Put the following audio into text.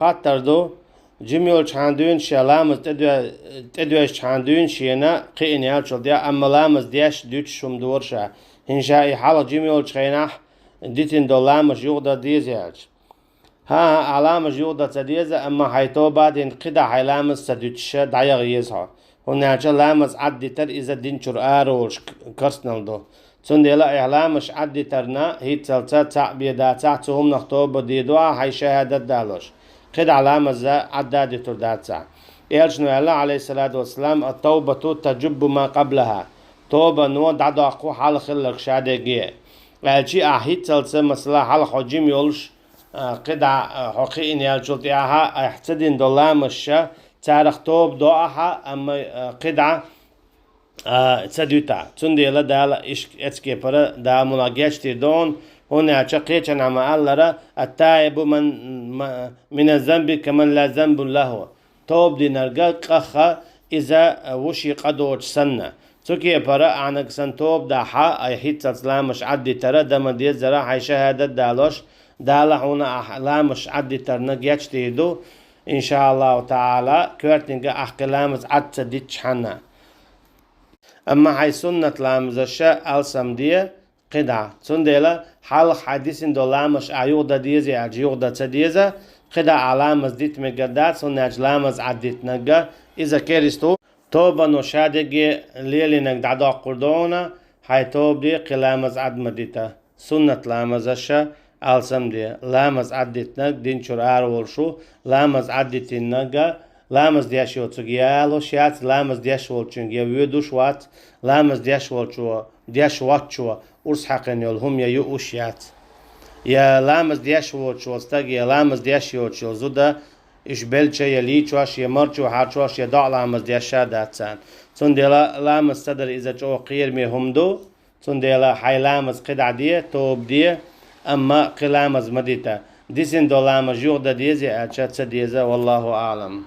خاطر دو جميل چاندون شلامز تدوش چاندون شينا قين يالشل ديا أما لامز دياش دوتش شم دورشا هنشاي حال جميل چخيناح ديتين دو لامز يوغدا ديزيالش ها علامز يوغدا تديزا أما حيتو بعدين قدا حيلامز سدوتش دايغ يزها هناك لامز عدي تر إذا دينشور آروش كرسنال دو تندلا إعلامش عدي ترنا هي تلتا تعبيدا تعتهم نختو بديدوا حي شهادة دالوش قد علامة ذا عداد ترداتsa إيرجنو الله عليه الصلاة والسلام التوبة تجب ما قبلها توبة نو دعدو أقو حال خلق شادقية الشي أحيط تلسا مثلا حال حجيم يولش قد حقيقين يالجلت إياها احتدين دولامش تاريخ توب دوها أما قد تسدوتا تندي لا دال إيش إتكي برا دا مناجشتي دون هنا شقيت أنا مع الله التائب من الذنب كمن لا ذنب له توب دي نرجع قخا إذا وشي قدوش سنة تكي برا عنك سن توب دا حا أي حيت سلام مش عدي ترى دم دي زرا هاي شهادة دالوش دال هنا أحلام مش عدي ترى نجشتي دو إن شاء الله تعالى كرتنجا أحكلامز عد سديتش حنا أما هاي سنة لامزشة السمدية قدعة سندلا حال حديث دولامش أيوغدا ديزي أجيوغدا تديزا قدعة علامز ديت مقدات سنة لامز عديت نجا إذا كيرستو توبة نشادقي ليلي نقدعدا قردونا هاي توب دي قلامز عد مديتا سنة لامزشة السمدية لامز عديت نج دينشور آرولشو لامز عديت نجا لامز دياشو تسجيالو شيات لامز دياشو تشنجيا ويدوش وات لامز دياشو واتشو ورس حقن يلهم يؤشيات يا لامز دياشو تشو استجي لامز دياشو تشو زودا إيش بلشة يليتشواش يمرشو حارشواش يدع لامز دياشا داتسان تندلا لامز صدر إذا جو قير مهمدو تندلا حي لامز قدع ديه توب ديه أما قلامز مديتا ديسن دو لامز يوغدا ديزي أشات سديزا والله أعلم